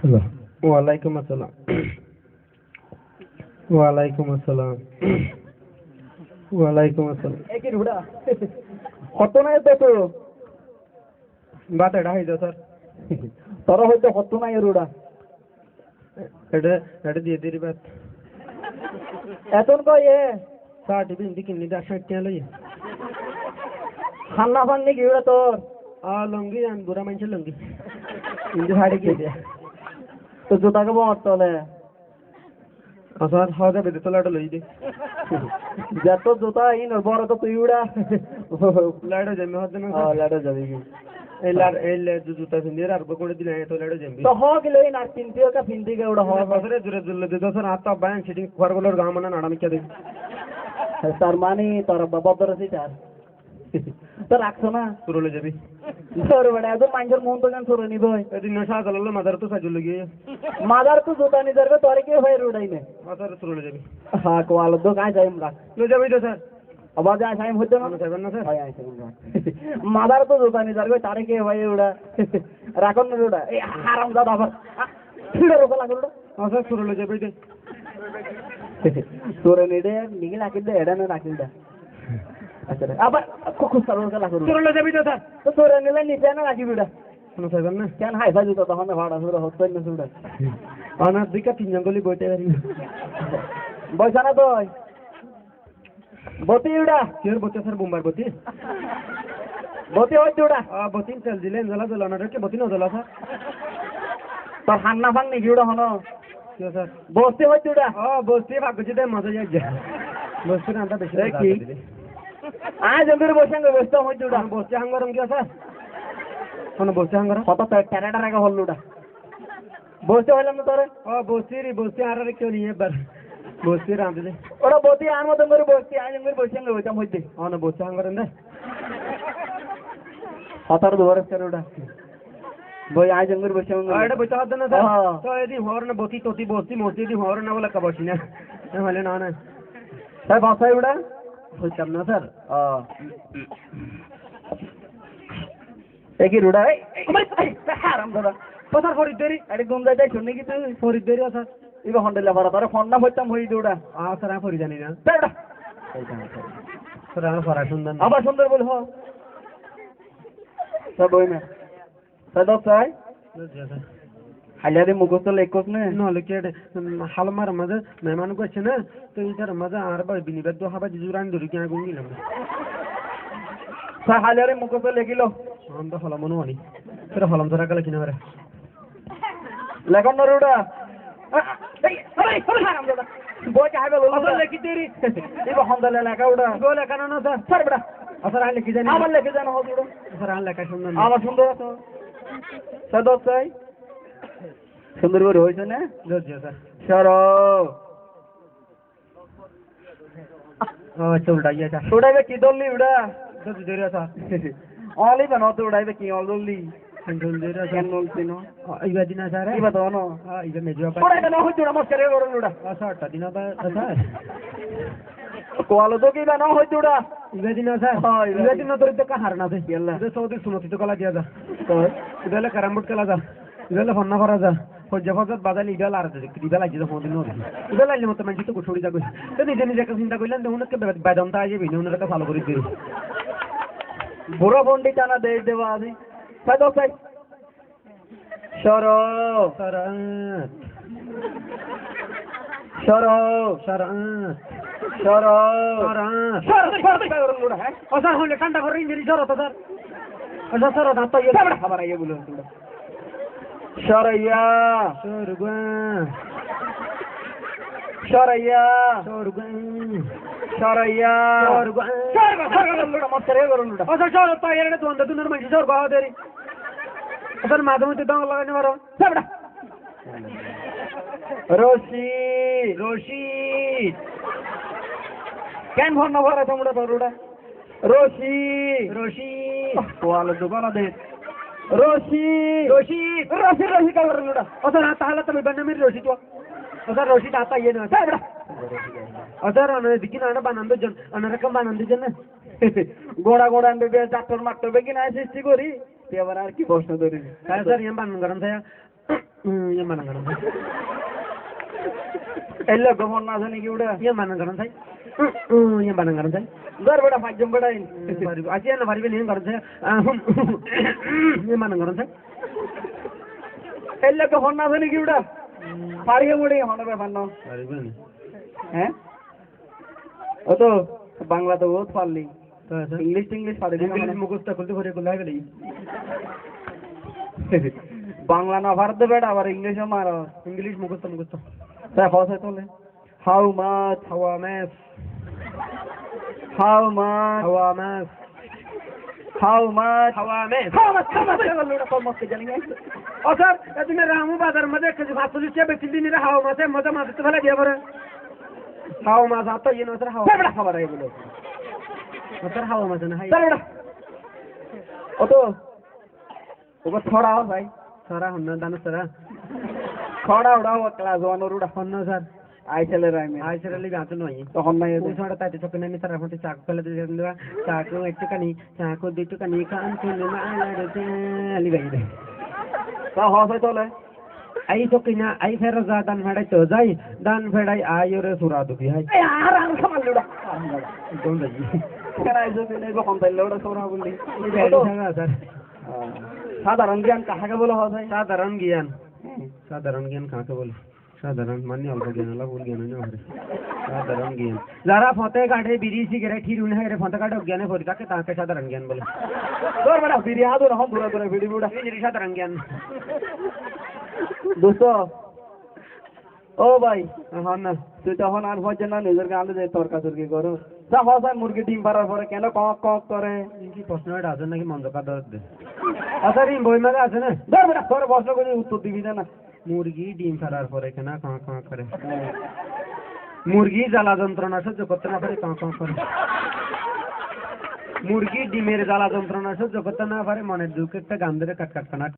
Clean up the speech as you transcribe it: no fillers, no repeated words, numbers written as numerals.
Hello, ওয়ালাইকুম আসসালাম। ওয়ালাইকুম আসসালাম। ওয়ালাইকুম আসসালাম। একই রুড়া কত নাই তো তো বাত এটা হয়ে যাও স্যার। তোর হয়তো কত নাই রুড়া এটা এটা দিয়ে দিরি বাত এতন কই এ স্যার টিভি ইন্দি কিনি দা 60 টাকা লই। খান্না ফান্নি কি রুড়া তোর লঙ্গি আন বুড়া মানুষের লঙ্গি। ইন্দি হাড়ি কি দে তো জুতাকে বমত তলে স্যার হাওয়া যাবে তো লাড়া লই দে। যত জুতা ইন বড় তো তুই উড়া লাড়া যাবে হদ না। লাড়া যাবি কি এই জুতা পিন্দিয়ে আর করে দিলে তো লাড়া যাবে। তো হ গেলে না চিন্তিও কা ফিন্দি কে উড়া হ বছরে জুরে জুলে দে স্যার আত্তা বায়ান সিটিং খরগলোর গামনা নাড়ামি কে দে। তার মানে তোর বাবা দরছি তার তো রাখছো না সুরলে যাবি। তোর বড় একদম মাইন্ডের মন তো গান সুরে নিব এদিন নশা চালালো মাদার তো সাজুল গিয়ে মাদার তো জুতা নি ধরবে তোর কি হয়ে রুড়াই নে মাদার সুরলে যাবি। হ্যাঁ কোয়াল দো কাই যাইম রাখ লো যাবি তো স্যার। আবার যায় টাইম হইতো না যাবেন না স্যার। হয় আইছে মাদার তো জুতা নি ধরবে তারে কে হয়ে উড়া রাখন না উড়া এই হারাম দাদা আবার ছিড়ে রোকা লাগল স্যার সুরলে যাবি দে। তোরে নেড়ে নিগি রাখিল দে এডা না রাখিল দে আচ্ছা আবার খুব সারোকা লাগল সুরলে যাবি তো স্যার। তো তোরে নিলে নিচে না রাখি বিড়া কোনো যাবেন না। কেন হাই ফাই তো তখন ভাড়া সুরা হচ্ছে না সুরা অনার দিকে তিন জঙ্গলি বইতে পারি। বইছা না তুই বতি উড়া কের বইতে স্যার বোম্বার বতি। বতি হইতে উড়া বতিন তেল দিলেন জ্বলা জ্বলা না রেখে বতি না জ্বলা স্যার। তোর হান্না ফান নিগি উড়া হনো কেউ স্যার। বসতে হইতে উড়া বসতে ভাগ্য দে মজা যাই বসতে রান্না বেশি কি আজ আমাদের বসে বসতে হইতে উড়া বসতে হাঙ্গরম কি স্যার। কোন বসতে হাঙ্গরম কত টেরাটা রাখা হল উড়া বসতে হইলাম না তোরে বসতে আর কেউ নিয়ে এবার বসতে রাঁধে দে। ওরা বতি আর মতন করে বসতে আজ আমাদের বসে হইতাম হইতে বসতে হাঙ্গরম দে। হতার দুয়ার করে উড়া বই আজ আমাদের বসে এটা বইতে হবে না স্যার। তো এদি হর না বতি ততি বসতি মসজিদ দি হর না বলে কা বসি না হলে না না তাই বাসায় উড়া হইতাম না স্যার। একই রুড়া হারাম দাদা স্যার ফরিদদেরি আরে গুম যাই শুনে কি তুই ফরিদদেরি স্যার। ইবা হন্ডেলা ভাড়া তোর ফোন না হইতাম হই দৌড়া স্যার আমি ফরি জানি না দৌড়া স্যার আমি ফরা সুন্দর না। আবার সুন্দর বল হ সব বই না সদব চাই হালিয়ারে মুখস্থ লেখস না নহলে কি হালমার মাঝে মেহমান করছে না তো এইটার মাঝে আর বিনিবাদ দো হাবা জুরান ধরে কি আগুন গেলাম স্যার হালিয়ারে মুখস্থ লেখিল আমরা হলাম মনে সেটা হলাম ধরা গেলে কিনা রে লেখন না রুড়া বই কাহাবে আসলে লেখি দেরি ইবা হন্ডেলা লেখা উড়া বলে কেন না স্যার। স্যার বেটা স্যার আমি লিখি জানি আমার লেখে জানো হল উড়া স্যার আমি লেখা সুন্দর না। আমার সুন্দর আছে সদব চাই সুন্দর করে হয়েছে না স্যার। সর আচ্ছা উল্টাইয়া স্যার। উড়াইবে কি দললি উড়া দেরি স্যার। অলি বা নত উড়াইবে কি অললি কন্ট্রোল দেরি কেন নলছি নো ইবা দিনা স্যার। ইবা তো নো ইবা মেজো পা উড়াইবে না হইতো আমার করে বড় উড়া স্যার টা দিনা বা স্যার কোয়ালো তো কি বা না হইতো উড়া ইবা দিনা স্যার। ইবা দিনা তোর তো কাহার না দে ইয়াল্লা এটা সৌদি সুনতি তো কলা দিয়া যা তো ইদালে কারামবুট কলা যা ইদালে হন্না করা যা হজ্জাফাজত বাদালি ইদাল আর দে ইদাল আইছে তো কোনদিন নয় ইদাল আইলে মত মানছি তো ছড়ি যা কই তো নিজে নিজে একটা চিন্তা কইলেন উনকে বাদামটা আইবে বিনে উনকে ফলো করে দিই বুড়ো বন্ডি টানা দে দেবা আজি সাই দো সাই সর শরৎ সর শরৎ সর শরৎ স্যার হলে ঠান্ডা করে ইঞ্জিনি শরৎ স্যার আচ্ছা শরৎ আত্মা ইয়ে খাবার আইয়ে বলুন তোমরা সরাইয়া স্বর্গা সরাইয়া স্বর্গা সরাইয়া স্বর্গা স্বর্গ মত করে করুন আচ্ছা শরৎ তো এর তো অন্ধ দুনের মানুষ স্বর্গ হওয়া দেরি স্যার মাধ্যমিক দঙ্গ লাগাইতে পারো সাবড়া রশি রশিদ কেন ফোন না ভরা তোমরা তোরুড়া রশি রশিদ কোয়ালো দোকান দে রশি রশিদ রশি রশি কা করুড়া স্যার তাহলে তুমি বানামির রশিদ স্যার রশিদ আতা ইয়ে না সাবড়া স্যার অনেক দিকে না বানান্দো জন অনেক রকম বানান্দো জন গোড়া গোড়া বেবে ডাক্তার মারতে হবে কি না সৃষ্টি করি এবার আর কি প্রশ্ন ধরি স্যার ইয়াম বানান গরম থায়া ইয়ে মানা করেন ভাই এলে গোমর না জানি কি ওটা ইয়ে মানা করেন ভাই ইয়ে মানা করেন ভাই ধর বেটা পাঁচজন বেটাই আসি না পারিবে নিয়ে করেন ইয়ে মানা করেন ভাই এলে গোমর না জানি কি ওটা পারিয়ে মুড়ি হনে ব্যাপার না পারিবে না হ্যাঁ ও তো বাংলা তো বহুত পারলি তো আছে ইংলিশ পারি ইংলিশ মুখস্থ করতে করে কোলায় গেলি বাংলা না ভারত দে বেটা আবার ইংলিশে মার ইংলিশ মুখস্থ তা হসে তোলে হাউ মাছ হাওয়া মাছ হাউ মাছ হাওয়া মাছ হাউ মাছ হাওয়া মাছ লোটা কম মস্তে জানি ও স্যার তুমি রামু বাজার মধ্যে কেজি 45 বেচি দিন রে হাওয়া মাছে মজা মাছ তো ফেলা দিয়ে পরে হাওয়া মাছ আতো ইনো স্যার হাওয়া বেটা খাবার আই বলে স্যার হাওয়া মাছ না হাই চল বেটা ও তো ওকে থোড়া हो भाई সারা হন্ন দান সারা থোড়া উড়া ও ক্লাস 1 উড়া হন্ন স্যার আই চলে রাই মে আই সেরা লিগে আতো নই তখন নাই ওই সময় তাইতে চোখে নেই তারা ফোনটি চাক ফেলে দিয়ে দিল চাকু একটুখানি চাকু দুটুখানি কান শুনে মারতে আলি গাইরে তা হসে তোলে আই চোখে না আই ফের যা দান ফেড়াই তো যাই দান ফেড়াই আইরে সুরা দুবি হাই এই আর আর খাবার লোড়া কোন যাই কেন আইছো তুই বখন তাইলে ওটা সোরা বললি এই বেড়ি থাকা স্যার সাধারণ জ্ঞান কাহাকে বলে হয় সাধারণ জ্ঞান কাকে বলে সাধারণ মানে অল্প জ্ঞান হলো ভুল জ্ঞান না হরে সাধারণ জ্ঞান যারা ফতে কাটে বিড়ি সিগারেট ঠিরুন হাইরে ফতে কাটে জ্ঞানে পড়ি তাকে সাধারণ জ্ঞান বলে তোর বেটা বিড়ি আদো না দূরে দূরে বিড়ি বুড়া এই সাধারণ জ্ঞান দোস্ত ও ভাই হন না তুই তখন আর ভয় না নিজের গালে যে তর্কাতর্কি করো যা হয় মুরগি ডিম পাড়ার পরে কেন কক কক করে কি প্রশ্নটা আছে নাকি মন্দ কাদ দে আচ্ছা রিম বই মাঝে আছে না ধর বেটা তোর প্রশ্ন করে উত্তর দিবি না মুরগি ডিম ফাড়ার পরে কেন কাঁ কাঁ করে মুরগি জ্বালা যন্ত্রণা সহ্য করতে না পারে কাঁ কাঁ করে মুরগি ডিমের জ্বালা যন্ত্রণা সহ্য করতে না পারে মনের দুঃখ একটা গান ধরে কাট কাট কানা